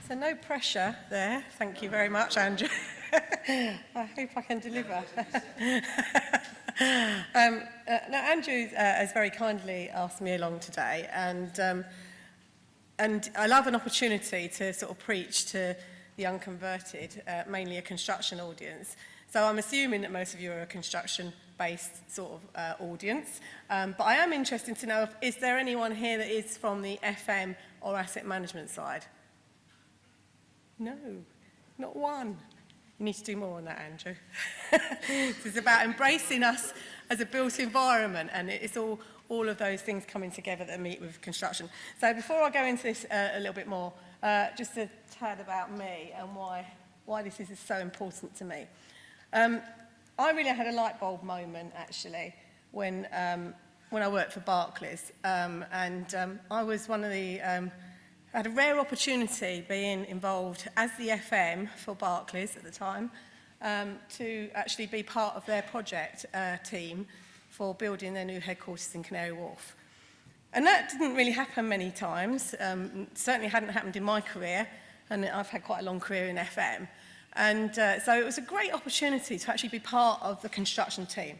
So no pressure there. Thank you very much, Andrew. I hope I can deliver. Now, Andrew has very kindly asked me along today, and I love an opportunity to sort of preach to the unconverted, mainly a construction audience. So I'm assuming that most of you are a construction-based sort of audience, but I am interested to know, is there anyone here that is from the FM or asset management side? No, not one. You need to do more on that, Andrew. This is about embracing us as a built environment, and it's all of those things coming together that meet with construction. So before I go into this a little bit more, just a tad about me and why this is so important to me. I really had a light bulb moment, actually, when I worked for Barclays, and I was one of the... I had a rare opportunity being involved as the FM for Barclays at the time to actually be part of their project team for building their new headquarters in Canary Wharf. And that didn't really happen many times, certainly hadn't happened in my career, and I've had quite a long career in FM. And so it was a great opportunity to actually be part of the construction team.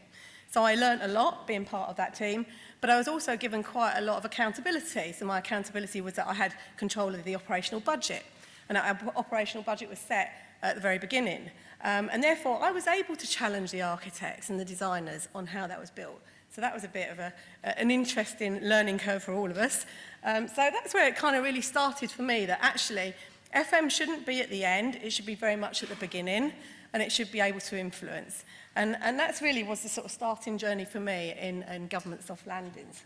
So I learned a lot being part of that team, but I was also given quite a lot of accountability. So my accountability was that I had control of the operational budget, and our operational budget was set at the very beginning. And therefore, I was able to challenge the architects and the designers on how that was built. So that was a bit of an interesting learning curve for all of us. So that's where it kind of really started for me, that actually FM shouldn't be at the end, it should be very much at the beginning, and it should be able to influence. And that's really was the sort of starting journey for me in government soft landings.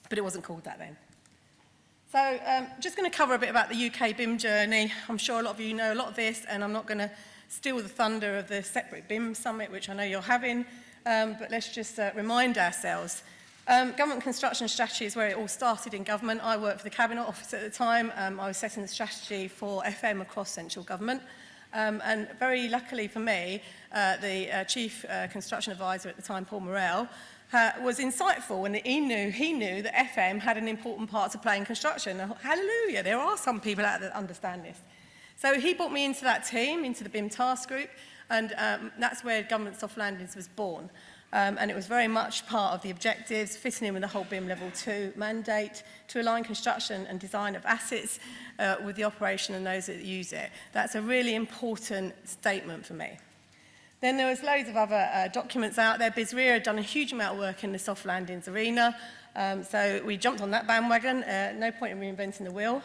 But it wasn't called that then. So just going to cover a bit about the UK BIM journey. I'm sure a lot of you know a lot of this, and I'm not going to steal the thunder of the separate BIM summit, which I know you're having, but let's just remind ourselves. Government construction strategy is where it all started in government. I worked for the Cabinet Office at the time. I was setting the strategy for FM across central government. And very luckily for me, the Chief Construction Advisor at the time, Paul Morell, was insightful, and he knew that FM had an important part to play in construction. Hallelujah, there are some people out there that understand this. So he brought me into that team, into the BIM task group, and that's where Government Soft Landings was born. And it was very much part of the objectives, fitting in with the whole BIM Level 2 mandate to align construction and design of assets with the operation and those that use it. That's a really important statement for me. Then there was loads of other documents out there. BizRIA had done a huge amount of work in the soft landings arena, so we jumped on that bandwagon. No point in reinventing the wheel.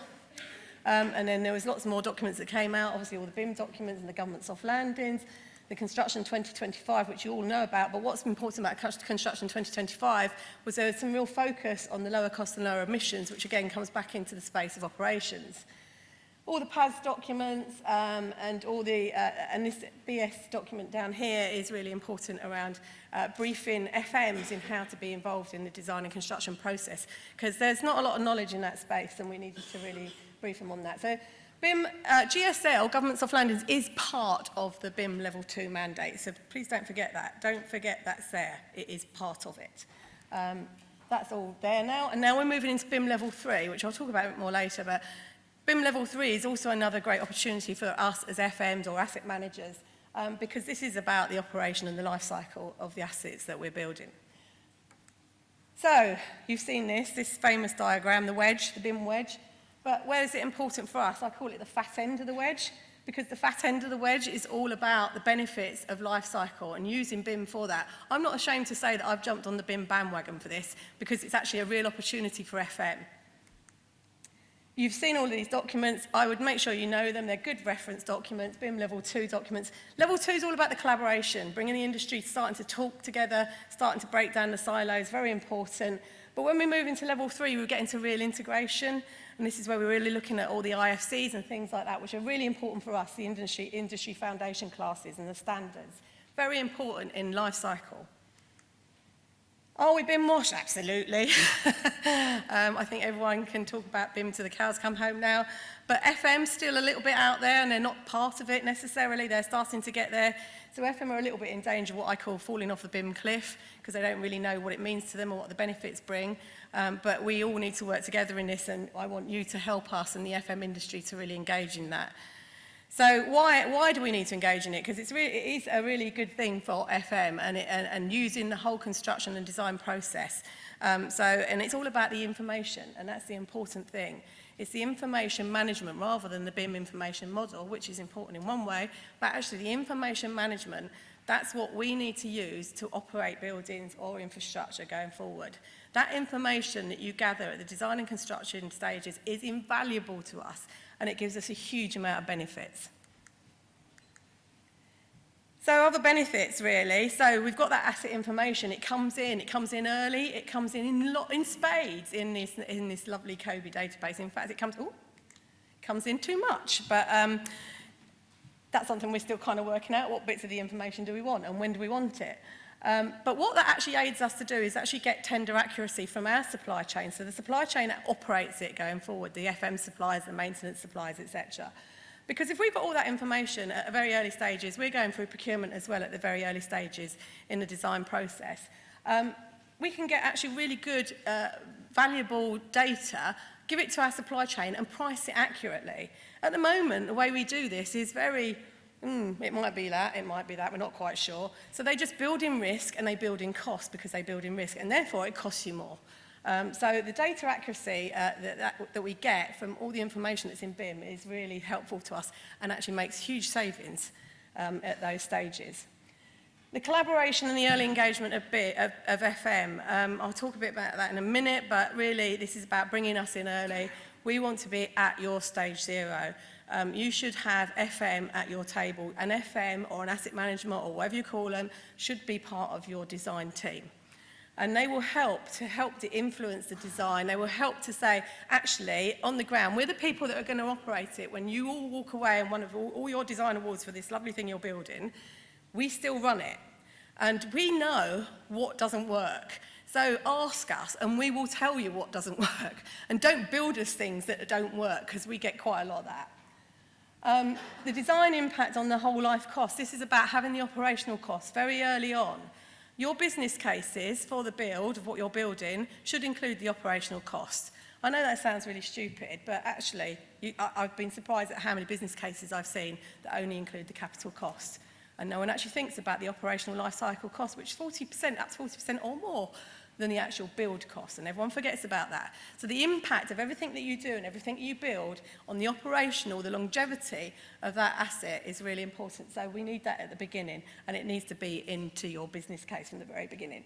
And then there was lots more documents that came out, obviously all the BIM documents and the government soft landings. The Construction 2025, which you all know about, but what's important about Construction 2025 was there was some real focus on the lower cost and lower emissions, which again comes back into the space of operations. All the PAS documents and all the, and this BS document down here is really important around briefing FMs in how to be involved in the design and construction process, because there's not a lot of knowledge in that space, and we needed to really brief them on that. So BIM, GSL, Government Soft Landings, is part of the BIM Level 2 mandate, so please don't forget that. Don't forget that's there. It is part of it. That's all there now, and now we're moving into BIM Level 3, which I'll talk about a bit more later, but BIM Level 3 is also another great opportunity for us as FMs or asset managers, because this is about the operation and the life cycle of the assets that we're building. So, you've seen this famous diagram, the wedge, the BIM wedge. But where is it important for us? I call it the fat end of the wedge, because the fat end of the wedge is all about the benefits of life cycle and using BIM for that. I'm not ashamed to say that I've jumped on the BIM bandwagon for this, because it's actually a real opportunity for FM. You've seen all of these documents. I would make sure you know them. They're good reference documents, BIM Level 2 documents. Level 2 is all about the collaboration, bringing the industry, starting to talk together, starting to break down the silos, very important. But when we move into Level 3, we get into real integration, and this is where we're really looking at all the IFCs and things like that, which are really important for us, the industry foundation classes and the standards. Very important in life cycle. Are we BIM washed? Absolutely. I think everyone can talk about BIM till the cows come home now, but FM's still a little bit out there and they're not part of it necessarily. They're starting to get there. So FM are a little bit in danger of what I call falling off the BIM cliff because they don't really know what it means to them or what the benefits bring. But we all need to work together in this, and I want you to help us and the FM industry to really engage in that. So why do we need to engage in it? Because it is a really good thing for FM and using the whole construction and design process. And it's all about the information, and that's the important thing. It's the information management rather than the BIM information model, which is important in one way, but actually the information management, that's what we need to use to operate buildings or infrastructure going forward. That information that you gather at the design and construction stages is invaluable to us, and it gives us a huge amount of benefits. So other benefits really, so we've got that asset information, it comes in early, it comes in spades in this lovely COBE database. In fact, it comes in too much, but that's something we're still kind of working out, what bits of the information do we want and when do we want it. But what that actually aids us to do is actually get tender accuracy from our supply chain. So the supply chain that operates it going forward, the FM suppliers, the maintenance suppliers, etc. Because if we've got all that information at very early stages, we're going through procurement as well at the very early stages in the design process, we can get actually really good, valuable data, give it to our supply chain and price it accurately. At the moment, the way we do this is very, it might be that, we're not quite sure. So they just build in risk and they build in cost because they build in risk, and therefore it costs you more. So the data accuracy that we get from all the information that's in BIM is really helpful to us and actually makes huge savings at those stages. The collaboration and the early engagement of FM, I'll talk a bit about that in a minute, but really this is about bringing us in early. We want to be at your stage zero. You should have FM at your table. An FM or an asset management or whatever you call them should be part of your design team. And they will help to influence the design. They will help to say, actually, on the ground, we're the people that are going to operate it. When you all walk away and won all your design awards for this lovely thing you're building, we still run it. And we know what doesn't work. So ask us, and we will tell you what doesn't work. And don't build us things that don't work, because we get quite a lot of that. The design impact on the whole life cost. This is about having the operational costs very early on. Your business cases for the build of what you're building should include the operational costs. I know that sounds really stupid, but actually, I've been surprised at how many business cases I've seen that only include the capital cost. And no one actually thinks about the operational life cycle cost, which is 40%, up to 40% or more than the actual build cost, and everyone forgets about that. So the impact of everything that you do and everything you build on the operational, the longevity of that asset is really important. So we need that at the beginning, and it needs to be into your business case from the very beginning.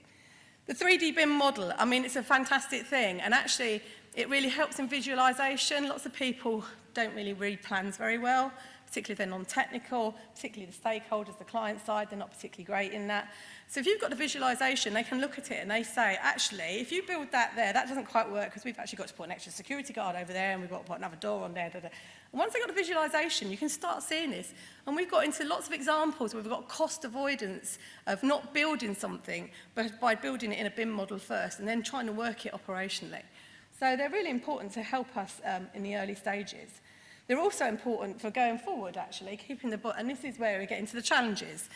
The 3D BIM model, I mean, it's a fantastic thing, and actually it really helps in visualization. Lots of people don't really read plans very well, particularly if they're non-technical, particularly the stakeholders, the client side, they're not particularly great in that. So if you've got the visualization, they can look at it and they say, actually, if you build that there, that doesn't quite work because we've actually got to put an extra security guard over there and we've got to put another door on there. And once they've got the visualization, you can start seeing this. And we've got into lots of examples where we've got cost avoidance of not building something, but by building it in a BIM model first and then trying to work it operationally. So they're really important to help us in the early stages. They're also important for going forward, actually, and this is where we get into the challenges.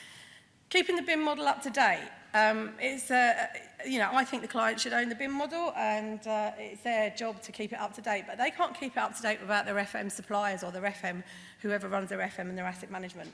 Keeping the BIM model up to date. I think the client should own the BIM model, and it's their job to keep it up to date, but they can't keep it up to date without their FM suppliers or their FM, whoever runs their FM and their asset management.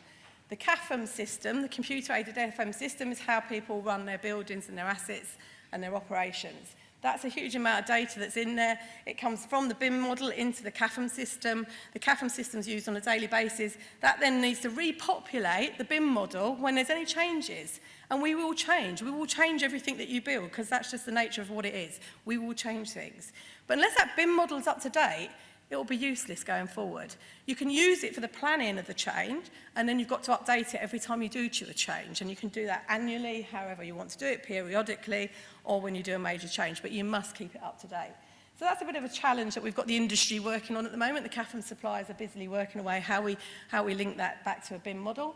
The CAFM system, the computer-aided FM system, is how people run their buildings and their assets and their operations. That's a huge amount of data that's in there. It comes from the BIM model into the CAFM system. The CAFM system is used on a daily basis. That then needs to repopulate the BIM model when there's any changes. And we will change. We will change everything that you build because that's just the nature of what it is. We will change things. But unless that BIM model is up to date, it will be useless going forward. You can use it for the planning of the change, and then you've got to update it every time you do a change. And you can do that annually, however you want to do it, periodically, or when you do a major change, but you must keep it up to date. So that's a bit of a challenge that we've got the industry working on at the moment. The CAFM suppliers are busily working away how we link that back to a BIM model.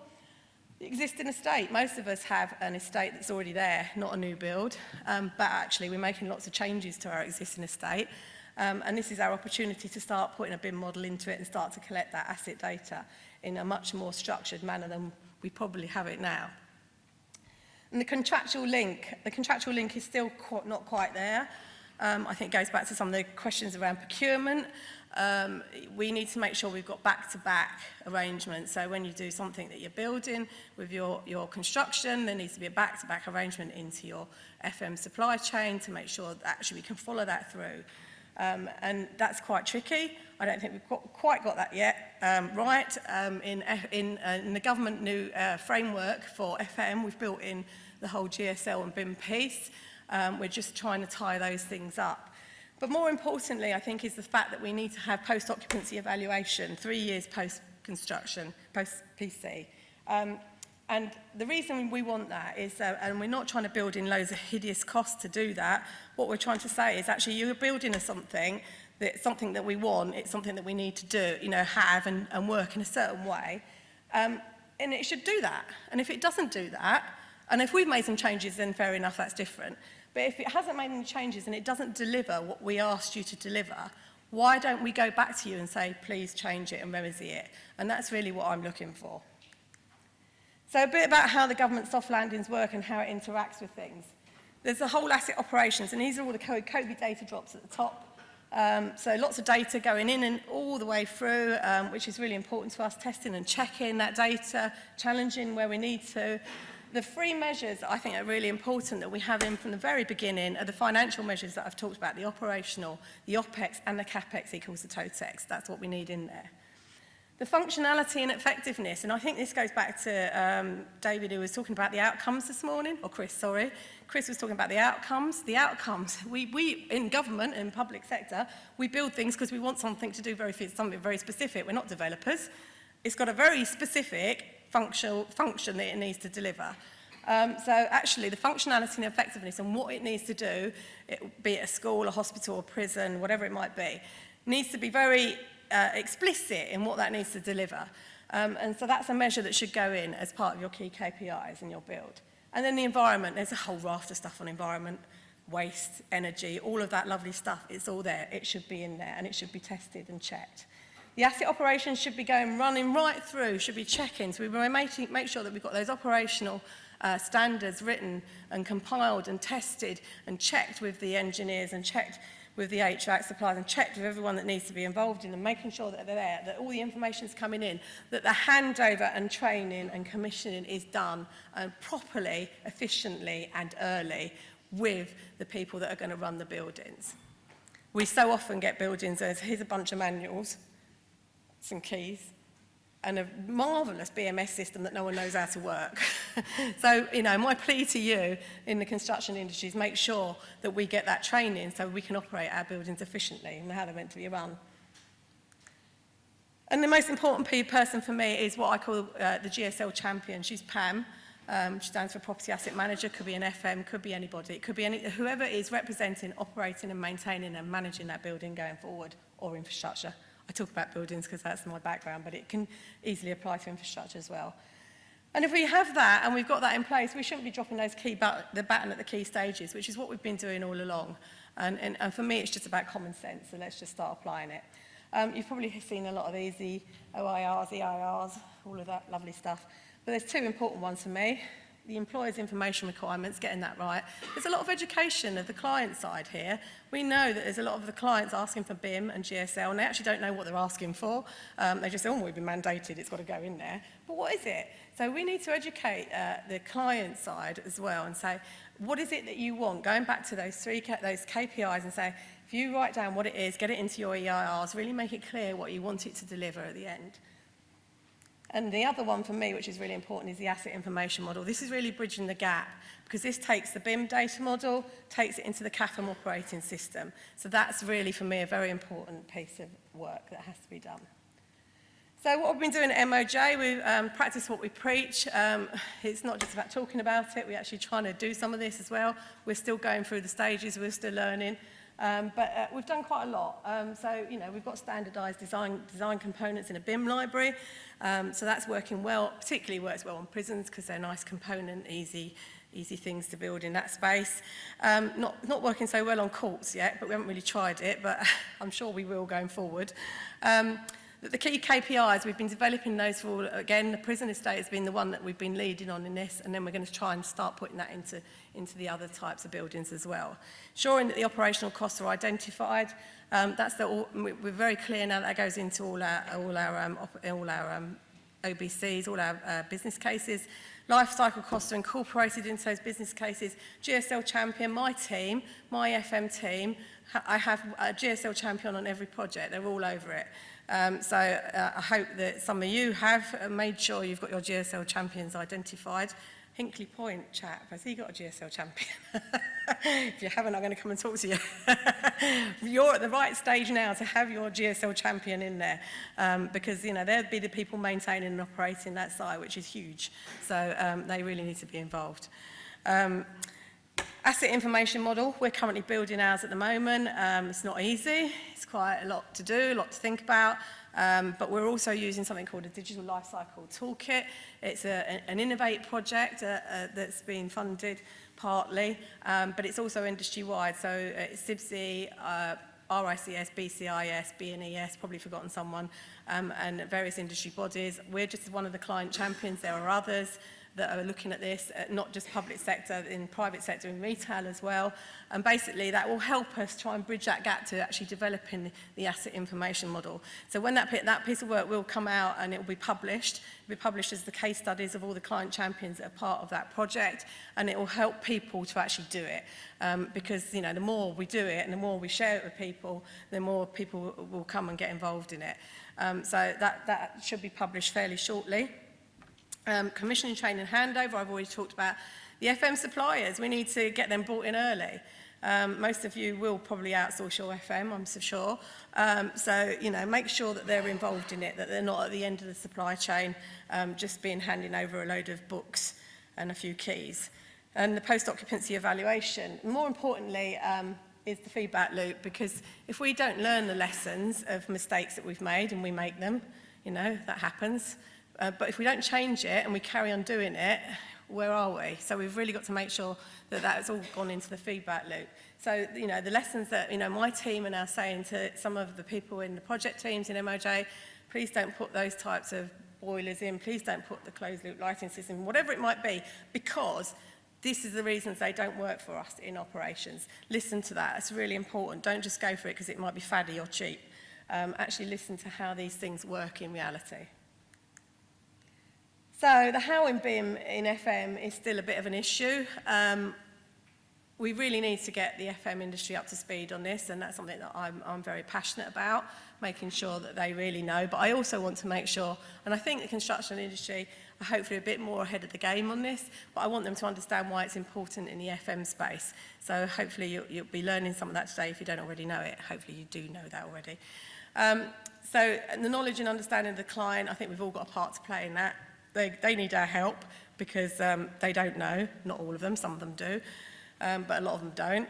The existing estate, most of us have an estate that's already there, not a new build, but actually we're making lots of changes to our existing estate, and this is our opportunity to start putting a BIM model into it and start to collect that asset data in a much more structured manner than we probably have it now. And the contractual link is still not quite there. I think it goes back to some of the questions around procurement. We need to make sure we've got back-to-back arrangements. So when you do something that you're building with your construction, there needs to be a back-to-back arrangement into your FM supply chain to make sure that actually we can follow that through. And that's quite tricky. I don't think we've quite got that yet right. In the government new framework for FM, we've built in the whole GSL and BIM piece. We're just trying to tie those things up. But more importantly, I think, is the fact that we need to have post-occupancy evaluation 3 years post-construction, post-PC. And the reason we want that is, and we're not trying to build in loads of hideous costs to do that, what we're trying to say is actually you're building something that we want, it's something that we need to do, have and work in a certain way, and it should do that. And if it doesn't do that, and if we've made some changes, then fair enough, that's different. But if it hasn't made any changes and it doesn't deliver what we asked you to deliver, why don't we go back to you and say, please change it and remedy it? And that's really what I'm looking for. So a bit about how the government soft landings work and how it interacts with things. There's the whole asset operations, and these are all the COVID data drops at the top. So lots of data going in and all the way through, which is really important to us, testing and checking that data, challenging where we need to. The three measures I think are really important that we have in from the very beginning are the financial measures that I've talked about, the operational, the OPEX and the CAPEX equals the TOTEX. That's what we need in there. The functionality and effectiveness, and I think this goes back to David, who was talking about the outcomes this morning, or Chris, sorry. Chris was talking about the outcomes. The outcomes, we in government and public sector, we build things because we want something to do something very specific. We're not developers. It's got a very specific function that it needs to deliver. So actually the functionality and effectiveness and what it needs to do, be it a school, a hospital, a prison, whatever it might be, needs to be very explicit in what that needs to deliver. And so that's a measure that should go in as part of your key KPIs in your build. And then the environment, there's a whole raft of stuff on environment, waste, energy, all of that lovely stuff, it's all there. It should be in there and it should be tested and checked. The asset operations should be running right through, should be checking. So we make sure that we've got those operational standards written and compiled and tested and checked with the engineers and checked with the HVAC suppliers and checked with everyone that needs to be involved in them, making sure that they're there, that all the information is coming in, that the handover and training and commissioning is done properly, efficiently and early with the people that are going to run the buildings. We so often get buildings as, here's a bunch of manuals, some keys, and a marvellous BMS system that no one knows how to work. So, my plea to you in the construction industry is make sure that we get that training so we can operate our buildings efficiently and how they're meant to be run. And the most important person for me is what I call the GSL champion. She's Pam. She stands for Property Asset Manager, could be an FM, could be anybody. It could be whoever is representing, operating and maintaining and managing that building going forward, or infrastructure. I talk about buildings because that's my background, but it can easily apply to infrastructure as well. And if we have that and we've got that in place, we shouldn't be dropping those the baton at the key stages, which is what we've been doing all along. And for me, it's just about common sense, so let's just start applying it. You've probably seen a lot of these, the OIRs, EIRs, all of that lovely stuff. But there's two important ones for me. The employer's information requirements, getting that right. There's a lot of education of the client side here. We know that there's a lot of the clients asking for BIM and GSL, and they actually don't know what they're asking for. They just say, we've been mandated, it's got to go in there. But what is it? So we need to educate the client side as well and say, what is it that you want? Going back to those those KPIs and say, if you write down what it is, get it into your EIRs, really make it clear what you want it to deliver at the end. And the other one for me, which is really important, is the asset information model. This is really bridging the gap because this takes the BIM data model, takes it into the CAFM operating system. So that's really, for me, a very important piece of work that has to be done. So what we've been doing at MOJ, we practice what we preach. It's not just about talking about it, we're actually trying to do some of this as well. We're still going through the stages, we're still learning. But we've done quite a lot. So, you know, we've got standardised design components in a BIM library. So that's working well, particularly works well on prisons because they're a nice component, easy things to build in that space. Not working so well on courts yet, but we haven't really tried it, but I'm sure we will going forward. The key KPIs, we've been developing those for, again, the prison estate has been the one that we've been leading on in this, and then we're going to try and start putting that into the other types of buildings as well. Ensuring that the operational costs are identified. We're very clear now that goes into all our OBCs, all our business cases. Life cycle costs are incorporated into those business cases. GSL champion, my team, my FM team, I have a GSL champion on every project. They're all over it. I hope that some of you have made sure you've got your GSL champions identified. Hinkley Point chap, has he got a GSL champion? If you haven't, I'm going to come and talk to you. You're at the right stage now to have your GSL champion in there because, you know, they'll be the people maintaining and operating that site, which is huge. So they really need to be involved. Asset information model, we're currently building ours at the moment. It's not easy, it's quite a lot to do, a lot to think about, but we're also using something called a digital lifecycle toolkit. It's an Innovate project that's been funded partly, but it's also industry-wide, so it's CIBSE, RICS, BCIS, BNES, probably forgotten someone, and various industry bodies. We're just one of the client champions, there are others that are looking at this, not just public sector, in private sector, in retail as well. And basically that will help us try and bridge that gap to actually developing the asset information model. So when that piece of work will come out and it will be published, as the case studies of all the client champions that are part of that project, and it will help people to actually do it. Because, you know, the more we do it and the more we share it with people, the more people will come and get involved in it. So that should be published fairly shortly. Commissioning, training, handover, I've already talked about. The FM suppliers, we need to get them brought in early. Most of you will probably outsource your FM, I'm so sure. So, you know, make sure that they're involved in it, that they're not at the end of the supply chain, just being handing over a load of books and a few keys. And the post-occupancy evaluation. More importantly, is the feedback loop, because if we don't learn the lessons of mistakes that we've made, and we make them, you know, that happens, but if we don't change it and we carry on doing it, where are we? So we've really got to make sure that that's all gone into the feedback loop. So, you know, the lessons that, you know, my team are now saying to some of the people in the project teams in MOJ, please don't put those types of boilers in, please don't put the closed loop lighting system, whatever it might be, because this is the reasons they don't work for us in operations. Listen to that, it's really important. Don't just go for it because it might be faddy or cheap. Actually listen to how these things work in reality. So the how in BIM in FM is still a bit of an issue. We really need to get the FM industry up to speed on this, and that's something that I'm very passionate about, making sure that they really know. But I also want to make sure, and I think the construction industry are hopefully a bit more ahead of the game on this, but I want them to understand why it's important in the FM space. So hopefully you'll be learning some of that today if you don't already know it. Hopefully you do know that already. So the knowledge and understanding of the client, I think we've all got a part to play in that. They need our help because they don't know, not all of them, some of them do, but a lot of them don't.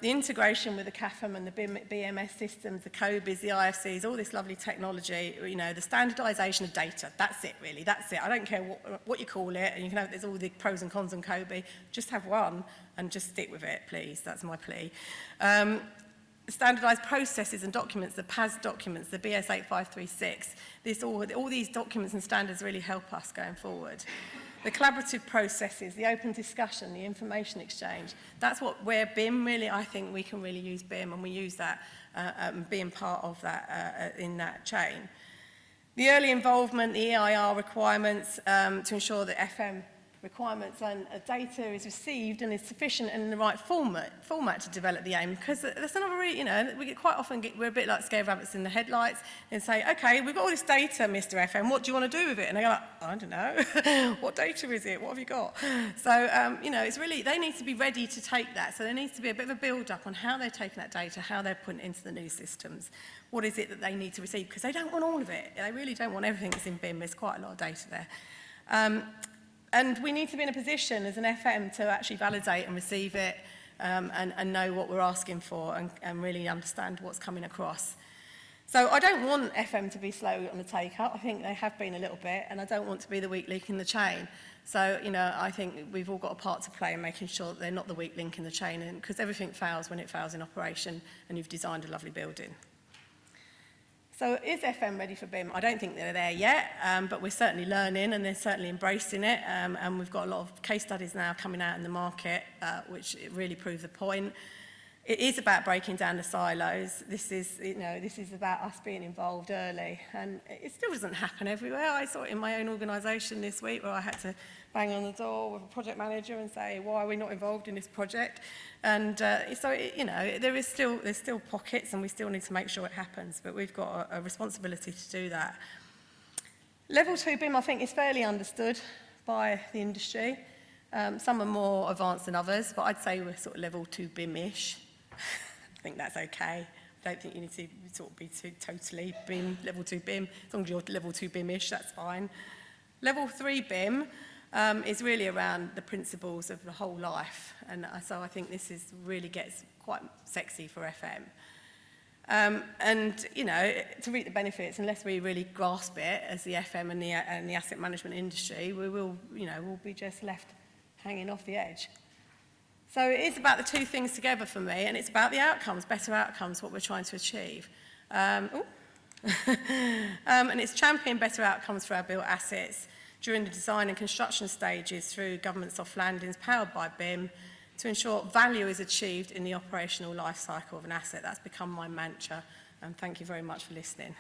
The integration with the CAFM and the BMS systems, the COBIs, the IFCs, all this lovely technology, you know, the standardisation of data, that's it really, that's it. I don't care what you call it, and you can have, there's all the pros and cons on COBI, just have one and just stick with it, please, that's my plea. Standardised processes and documents, the PAS documents, the BS 8536, all these documents and standards really help us going forward. The collaborative processes, the open discussion, the information exchange, that's where BIM really, I think we can really use BIM, and we use that being part of that in that chain. The early involvement, the EIR requirements to ensure that FM requirements and data is received and is sufficient and in the right format to develop the aim, because that's another really, you know, we're a bit like scared rabbits in the headlights and say, okay, we've got all this data, Mr. FM, what do you want to do with it? And they go like, I don't know, what data is it, what have you got? So, you know, it's really, they need to be ready to take that, so there needs to be a bit of a build-up on how they're taking that data, how they're putting it into the new systems. What is it that they need to receive? Because they don't want all of it, they really don't want everything that's in BIM, there's quite a lot of data there. And we need to be in a position as an FM to actually validate and receive it, and know what we're asking for and really understand what's coming across. So I don't want FM to be slow on the take-up. I think they have been a little bit, and I don't want to be the weak link in the chain. So, you know, I think we've all got a part to play in making sure that they're not the weak link in the chain, because everything fails when it fails in operation and you've designed a lovely building. So is FM ready for BIM? I don't think they're there yet, but we're certainly learning and they're certainly embracing it. And we've got a lot of case studies now coming out in the market, which really prove the point. It is about breaking down the silos. This is about us being involved early. And it still doesn't happen everywhere. I saw it in my own organisation this week where I had to bang on the door with a project manager and say, why are we not involved in this project? And there's still pockets and we still need to make sure it happens, but we've got a responsibility to do that. Level 2 BIM, I think, is fairly understood by the industry. Some are more advanced than others, but I'd say we're sort of level 2 BIM-ish. I think that's okay. I don't think you need to sort of be totally BIM, level 2 BIM. As long as you're level 2 BIM-ish, that's fine. Level 3 BIM is really around the principles of the whole life. And so I think this really gets quite sexy for FM. And, you know, to reap the benefits, unless we really grasp it as the FM and the asset management industry, we'll be just left hanging off the edge. So it is about the two things together for me, and it's about the outcomes, better outcomes, what we're trying to achieve. And it's championing better outcomes for our built assets during the design and construction stages through government soft landings powered by BIM to ensure value is achieved in the operational life cycle of an asset. That's become my mantra, and thank you very much for listening.